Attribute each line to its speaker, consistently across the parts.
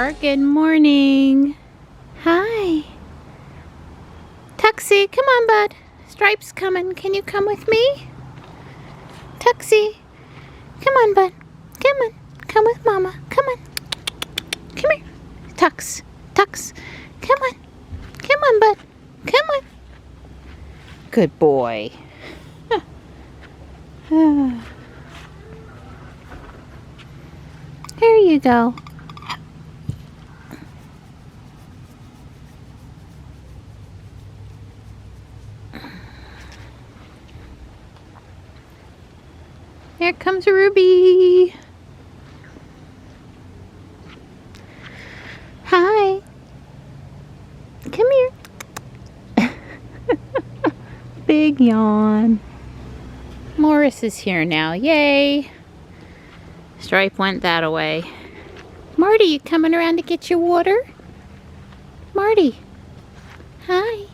Speaker 1: are. Good morning. Hi. Tuxie, come on, bud. Stripe's coming. Can you come with me? Tuxie, come on, bud. Come on. Come with Mama. Come on. Come here. Tux. Tux. Come on. Come on, bud. Come on. Good boy. There you go. Here comes Ruby. Hi. Come here. Big yawn. Morris is here now. Yay. Stripe went that way. Marty, you coming around to get your water? Marty. Hi.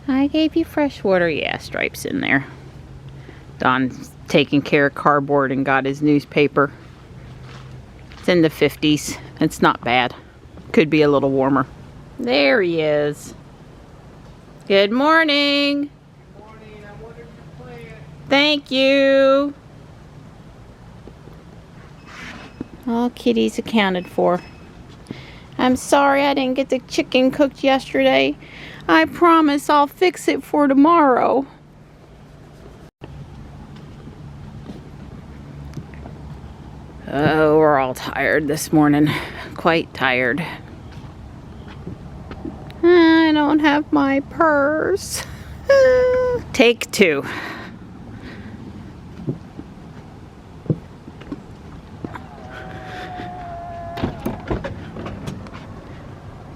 Speaker 1: I gave you fresh water. Yeah, Stripe's in there. Don's taking care of cardboard and got his newspaper. It's in the 50s. It's not bad. Could be a little warmer. There he is. Good morning.
Speaker 2: Good morning. I watered your plant.
Speaker 1: Thank you. All kitties accounted for. I'm sorry I didn't get the chicken cooked yesterday. I promise I'll fix it for tomorrow. Oh, we're all tired this morning. Quite tired. I don't have my purse. Take two.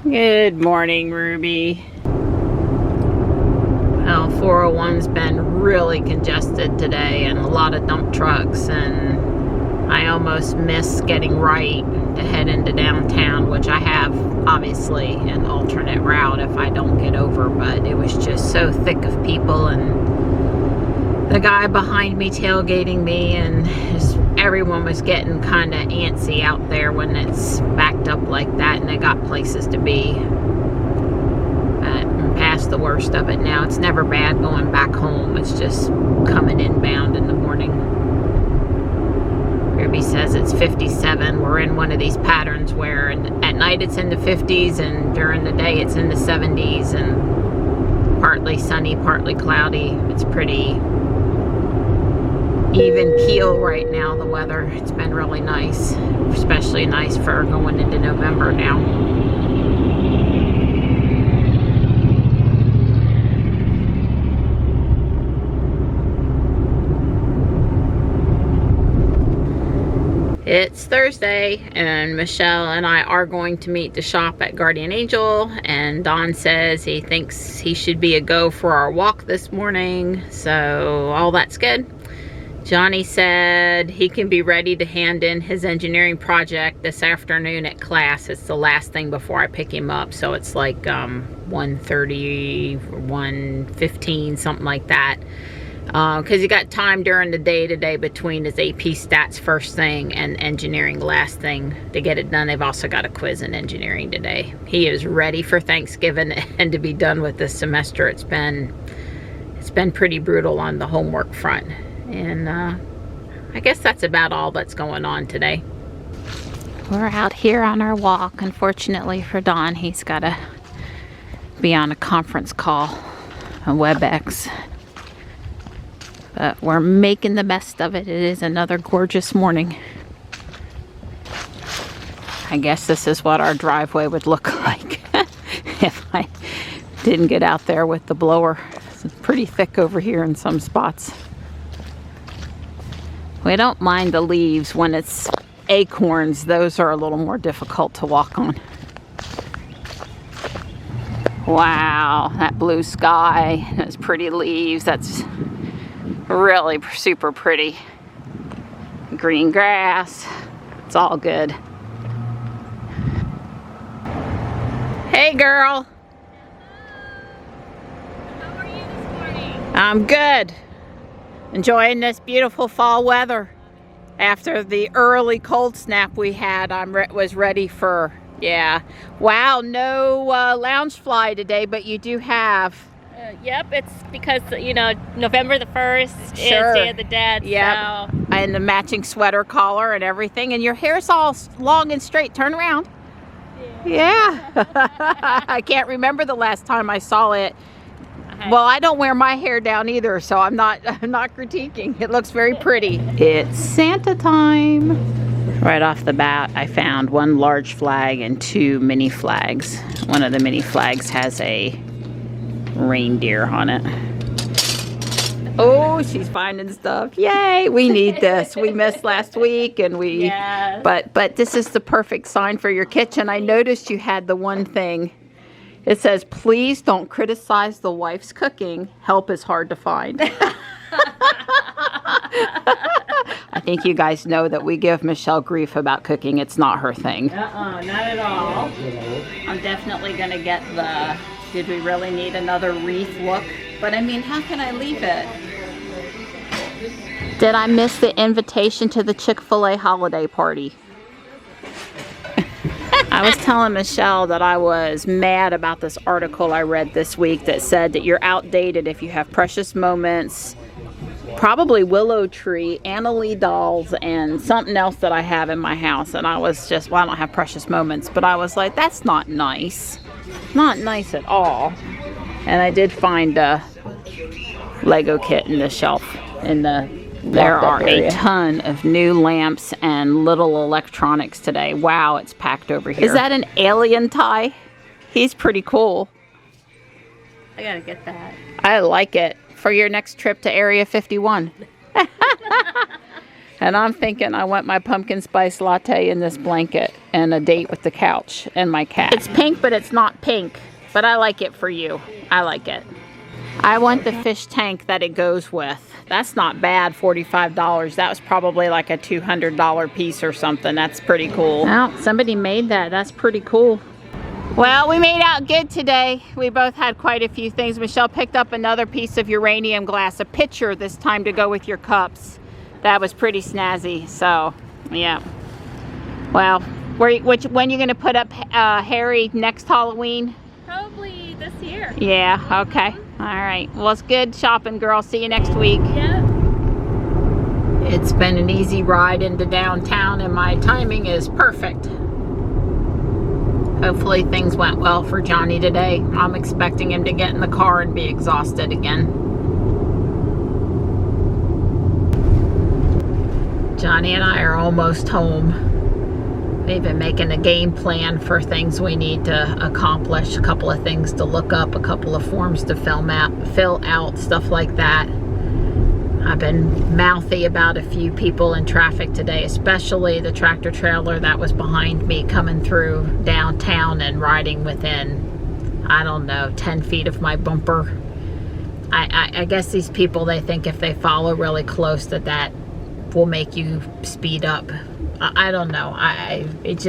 Speaker 1: Good morning, Ruby. Well, 401's been really congested today and a lot of dump trucks, and I almost missed getting right to head into downtown, which I have obviously an alternate route if I don't get over, but it was just so thick of people and the guy behind me tailgating me, and just everyone was getting kind of antsy out there when it's backed up like that and they got places to be. But I'm past the worst of it now. It's never bad going back home. It's just coming inbound in the morning. Ruby says it's 57. We're in one of these patterns where at night it's in the 50s and during the day it's in the 70s and partly sunny, partly cloudy. It's pretty even keel right now, the weather. It's been really nice, especially nice for going into November now. It's Thursday and Michelle and I are going to meet the shop at Guardian Angel, and Don says he thinks he should be a go for our walk this morning, so all that's good. Johnny said he can be ready to hand in his engineering project this afternoon at class. It's the last thing before I pick him up, so it's like 1:30, 1:15, something like that. Because he got time during the day today between his AP stats first thing and engineering last thing to get it done. They've also got a quiz in engineering today. He is ready for Thanksgiving and to be done with this semester. It's been pretty brutal on the homework front. And I guess that's about all that's going on today. We're out here on our walk. Unfortunately for Don, he's got to be on a conference call on WebEx. But we're making the best of it. It is another gorgeous morning. I guess this is what our driveway would look like if I didn't get out there with the blower. It's pretty thick over here in some spots. We don't mind the leaves. When it's acorns, those are a little more difficult to walk on. Wow, that blue sky, those pretty leaves, that's really super pretty. Green grass, it's all good. Hey girl.
Speaker 3: How are you this morning?
Speaker 1: I'm good. Enjoying this beautiful fall weather. After the early cold snap we had, I was ready for, yeah. Wow, no lounge fly today, but you do have.
Speaker 3: Yep, it's because, you know, November the 1st
Speaker 1: Sure.
Speaker 3: is Day of the Dead.
Speaker 1: Yep.
Speaker 3: So.
Speaker 1: And the matching sweater collar and everything. And your hair's all long and straight. Turn around. Yeah. I can't remember the last time I saw it. Well, I don't wear my hair down either, so I'm not critiquing. It looks very pretty. It's Santa time. Right off the bat, I found one large flag and 2 mini flags. One of the mini flags has a reindeer on it. Oh, she's finding stuff. Yay, we need this. We missed last week and we
Speaker 3: Yes.
Speaker 1: but this is the perfect sign for your kitchen. I noticed you had the one thing. It says, please don't criticize the wife's cooking. Help is hard to find. I think you guys know that we give Michelle grief about cooking. It's not her thing.
Speaker 3: Not at all.
Speaker 1: I'm definitely going to get the, did we really need another wreath look? But I mean, how can I leave it? Did I miss the invitation to the Chick-fil-A holiday party? I was telling Michelle that I was mad about this article I read this week that said that you're outdated if you have precious moments, probably willow tree, Annalie dolls, and something else that I have in my house. And I was just, well, I don't have precious moments, but I was like, that's not nice. Not nice at all. And I did find a Lego kit in the shelf in the there are a ton of new lamps and little electronics today. Wow, it's packed over here. Is that an alien tie? He's pretty cool.
Speaker 3: I gotta get that.
Speaker 1: I like it for your next trip to Area 51. And I'm thinking I want my pumpkin spice latte in this blanket and a date with the couch and my cat. It's pink, but it's not pink. But I like it for you. I like it. I want the fish tank that it goes with. That's not bad, $45. That was probably like a $200 piece or something. That's pretty cool. Well, somebody made that. That's pretty cool. Well, we made out good today. We both had quite a few things. Michelle picked up another piece of uranium glass, a pitcher this time to go with your cups. That was pretty snazzy. So, yeah. Well, when are you going to put up Harry next Halloween?
Speaker 3: Probably this year.
Speaker 1: Yeah, okay. All right. Well, it's good shopping, girl. See you next week.
Speaker 3: Yeah.
Speaker 1: It's been an easy ride into downtown, and my timing is perfect. Hopefully things went well for Johnny today. I'm expecting him to get in the car and be exhausted again. Johnny and I are almost home. We've been making a game plan for things we need to accomplish, a couple of things to look up, a couple of forms to fill out, stuff like that. I've been mouthy about a few people in traffic today, especially the tractor trailer that was behind me coming through downtown and riding within, I don't know, 10 feet of my bumper. I guess these people, they think if they follow really close that will make you speed up. I don't know. It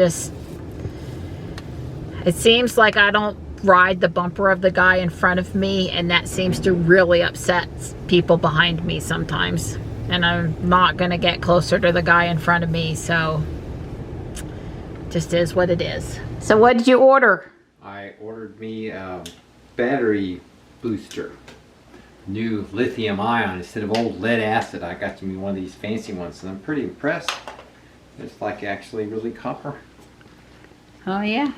Speaker 1: seems like I don't ride the bumper of the guy in front of me, and that seems to really upset people behind me sometimes. And I'm not going to get closer to the guy in front of me, so just is what it is. So what did you order?
Speaker 4: I ordered me a battery booster. New lithium ion instead of old lead acid. I got me one of these fancy ones, and I'm pretty impressed. It's like actually really copper.
Speaker 1: Oh yeah.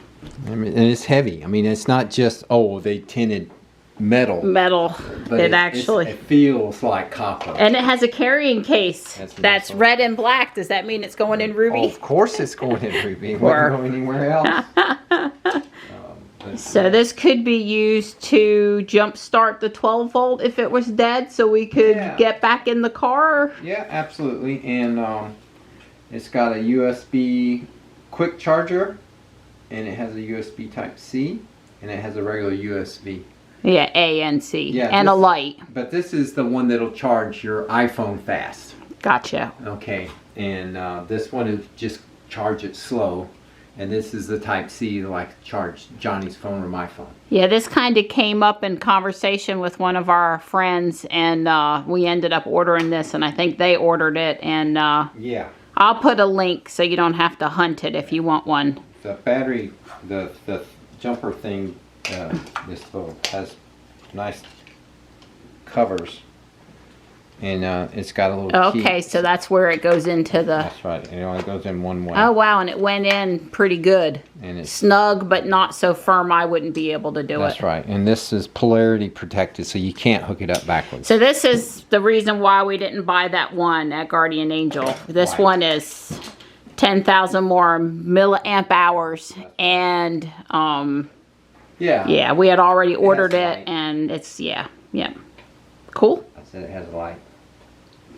Speaker 4: I mean, and it's heavy. I mean, it's not just, oh, they tinted metal.
Speaker 1: But
Speaker 4: But it feels like copper.
Speaker 1: And it has a carrying case that's
Speaker 4: awesome.
Speaker 1: red and black. Does that mean it's going in ruby?
Speaker 4: Oh, of course it's going in ruby. It wouldn't go anywhere else.
Speaker 1: So this could be used to jump start the 12 volt if it was dead, so we could get back in the car.
Speaker 4: Yeah, absolutely. And it's got a USB quick charger, and it has a USB type C, and it has a regular USB.
Speaker 1: Yeah, A and C,
Speaker 4: Yeah,
Speaker 1: and a light.
Speaker 4: But this is the one that'll charge your iPhone fast.
Speaker 1: Gotcha.
Speaker 4: Okay, and this one is just charge it slow. And this is the type C, like charge Johnny's phone or my phone.
Speaker 1: Yeah, this kind of came up in conversation with one of our friends, and we ended up ordering this, and I think they ordered it, and
Speaker 4: yeah,
Speaker 1: I'll put a link so you don't have to hunt it if you want one.
Speaker 4: The battery, the jumper thing, this little has nice covers, and it's got a little key.
Speaker 1: Okay, so that's where it goes into the...
Speaker 4: That's right. It only goes in one way.
Speaker 1: Oh, wow, and it went in pretty good.
Speaker 4: And it's
Speaker 1: snug, but not so firm I wouldn't be able to do it.
Speaker 4: That's right. And this is polarity protected, so you can't hook it up backwards.
Speaker 1: So this is the reason why we didn't buy that one at Guardian Angel. This one is 10,000 more milliamp hours, and yeah, we had already ordered it, and it's cool.
Speaker 4: I said it has a light.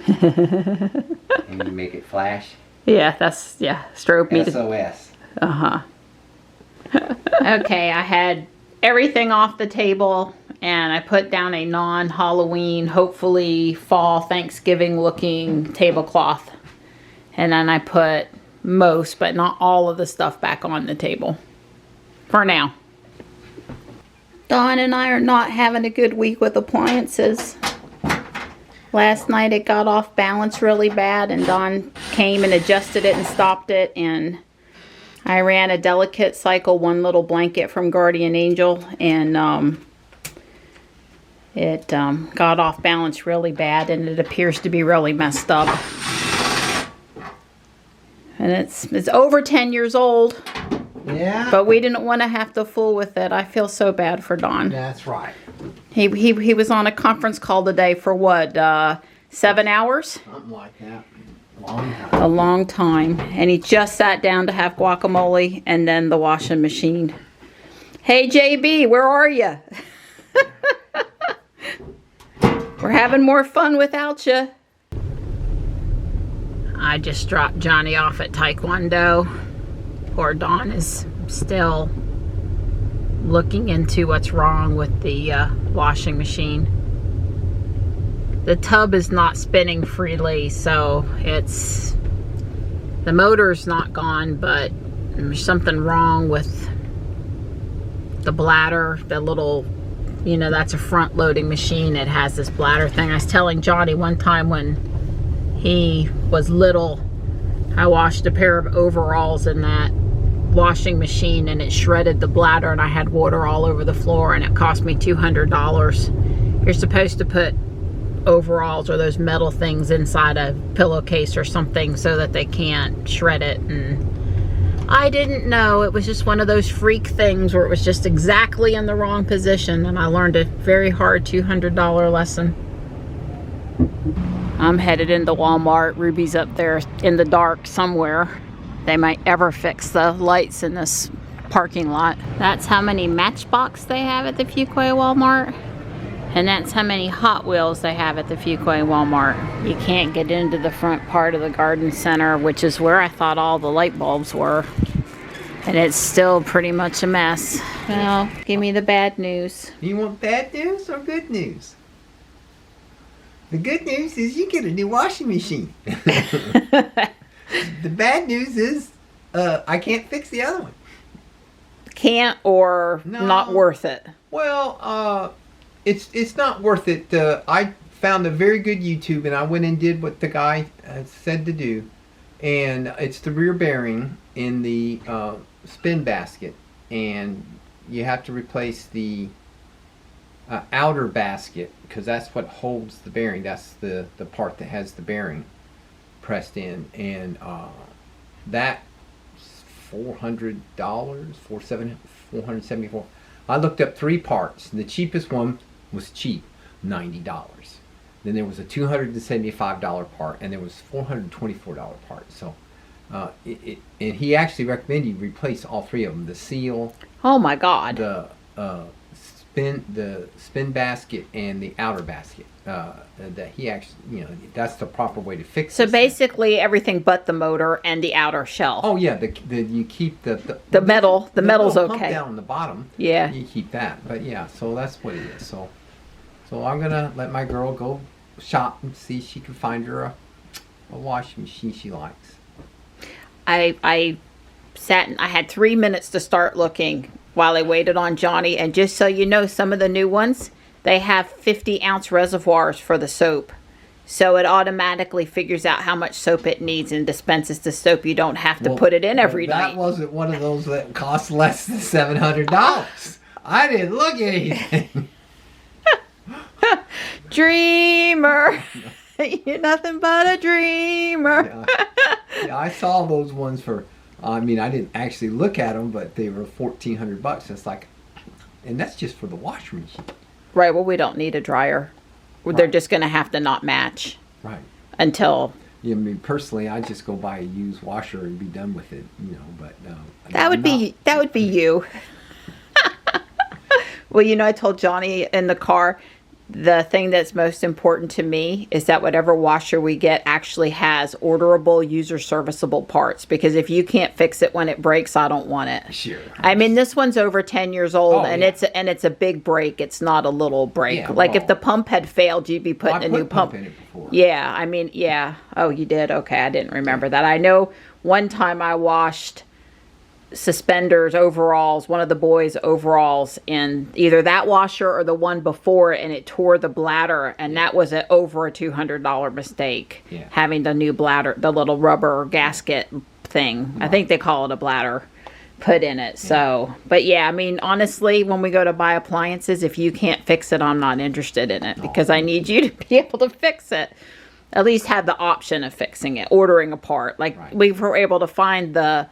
Speaker 4: And you make it flash.
Speaker 1: Yeah, that's strobe me.
Speaker 4: SOS.
Speaker 1: Okay, I had everything off the table, and I put down a non-Halloween, hopefully fall Thanksgiving looking tablecloth, and then I put most but not all of the stuff back on the table for now. Dawn and I are not having a good week with appliances. Last night it got off balance really bad, and Dawn came and adjusted it and stopped it, and I ran a delicate cycle, one little blanket from Guardian Angel, and it got off balance really bad, and it appears to be really messed up. And it's over 10 years old.
Speaker 2: Yeah.
Speaker 1: But we didn't want to have to fool with it. I feel so bad for Don.
Speaker 2: That's right.
Speaker 1: He was on a conference call today for what, 7 hours?
Speaker 2: Something like that. Long time.
Speaker 1: A long time. And he just sat down to have guacamole and then the washing machine. Hey, JB, where are you? We're having more fun without you. I just dropped Johnny off at Taekwondo. Poor Dawn is still looking into what's wrong with the washing machine. The tub is not spinning freely, so the motor's not gone, but there's something wrong with the bladder. The little, that's a front loading machine. It has this bladder thing. I was telling Johnny one time when he was little, I washed a pair of overalls in that washing machine, and it shredded the bladder, and I had water all over the floor, and it cost me $200. You're supposed to put overalls or those metal things inside a pillowcase or something so that they can't shred it, and I didn't know. It was just one of those freak things where it was just exactly in the wrong position, and I learned a very hard $200 lesson. I'm headed into Walmart. Ruby's up there in the dark somewhere. They might ever fix the lights in this parking lot. That's how many Matchbox they have at the Fuquay Walmart. And that's how many Hot Wheels they have at the Fuquay Walmart. You can't get into the front part of the garden center, which is where I thought all the light bulbs were. And it's still pretty much a mess. Well, give me the bad news.
Speaker 2: You want bad news or good news? The good news is you get a new washing machine. The bad news is I can't fix the other one.
Speaker 1: Can't or
Speaker 2: No.
Speaker 1: not worth it?
Speaker 2: Well, it's not worth it. I found a very good YouTube, and I went and did what the guy said to do. And it's the rear bearing in the spin basket, and you have to replace the outer basket, because that's what holds the bearing. That's the part that has the bearing pressed in, and that's $400, $474. I looked up 3 parts. The cheapest one was cheap, $90. Then there was a $275 part, and there was $424 part. So, and he actually recommended you replace all 3 of them: the seal,
Speaker 1: Oh my God.
Speaker 2: the spin basket, and the outer basket. That he actually, that's the proper way to fix.
Speaker 1: So
Speaker 2: this thing.
Speaker 1: basically everything but the motor and the outer shell.
Speaker 2: Oh yeah, you keep the
Speaker 1: metal. The metal's
Speaker 2: little pump
Speaker 1: okay.
Speaker 2: down on the bottom.
Speaker 1: Yeah.
Speaker 2: You keep that, but yeah. So that's what it is. So I'm gonna let my girl go shop and see if she can find her a washing machine she likes.
Speaker 1: I sat and I had 3 minutes to start looking while I waited on Johnny, and just so you know, some of the new ones, they have 50-ounce reservoirs for the soap. So it automatically figures out how much soap it needs and dispenses the soap. You don't have to
Speaker 2: Well,
Speaker 1: put it in every
Speaker 2: that
Speaker 1: night.
Speaker 2: wasn't one of those that cost less than $700. I didn't look at anything.
Speaker 1: Dreamer. You're nothing but a dreamer.
Speaker 2: Yeah, I saw those ones for, I mean, I didn't actually look at them, but they were $1,400. It's like, and that's just for the washing machine.
Speaker 1: Right, well, we don't need a dryer. They're just going to have to not match
Speaker 2: Right.
Speaker 1: until...
Speaker 2: Yeah, I mean, personally, I just go buy a used washer and be done with it, you know, but...
Speaker 1: That would be you. Well, you know, I told Johnny in the car, the thing that's most important to me is that whatever washer we get actually has orderable, user serviceable parts. Because if you can't fix it when it breaks, I don't want it.
Speaker 2: Sure.
Speaker 1: I mean, this one's over 10 years old,
Speaker 2: Oh,
Speaker 1: and
Speaker 2: yeah.
Speaker 1: it's a big break. It's not a little break.
Speaker 2: Yeah,
Speaker 1: like if
Speaker 2: well-
Speaker 1: the pump had failed, you'd be putting
Speaker 2: I
Speaker 1: a
Speaker 2: put
Speaker 1: new pump.
Speaker 2: in it before.
Speaker 1: Yeah, I mean, yeah. Oh, you did? Okay, I didn't remember that. I know one time I washed suspenders, overalls, one of the boys' overalls in either that washer or the one before it, and it tore the bladder, and that was over a $200 mistake.
Speaker 2: Yeah.
Speaker 1: Having the new bladder, the little rubber gasket thing. I think they call it a bladder put in it. So, but yeah, I mean, honestly, when we go to buy appliances, if you can't fix it, I'm not interested in it because I need you to be able to fix it. At least have the option of fixing it, ordering a part. Like
Speaker 2: Right.
Speaker 1: we were able to find the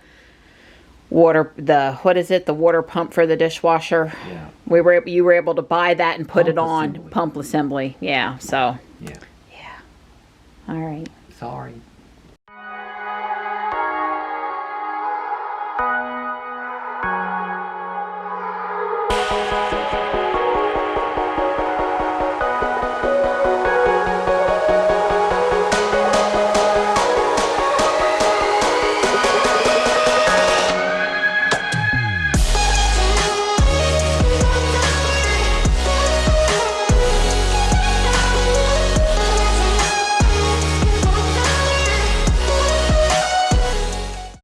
Speaker 1: water pump for the dishwasher.
Speaker 2: Yeah.
Speaker 1: You were able to buy that and put
Speaker 2: Pump
Speaker 1: it on
Speaker 2: assembly.
Speaker 1: pump assembly. Yeah. So,
Speaker 2: Yeah.
Speaker 1: yeah. All right.
Speaker 2: Sorry.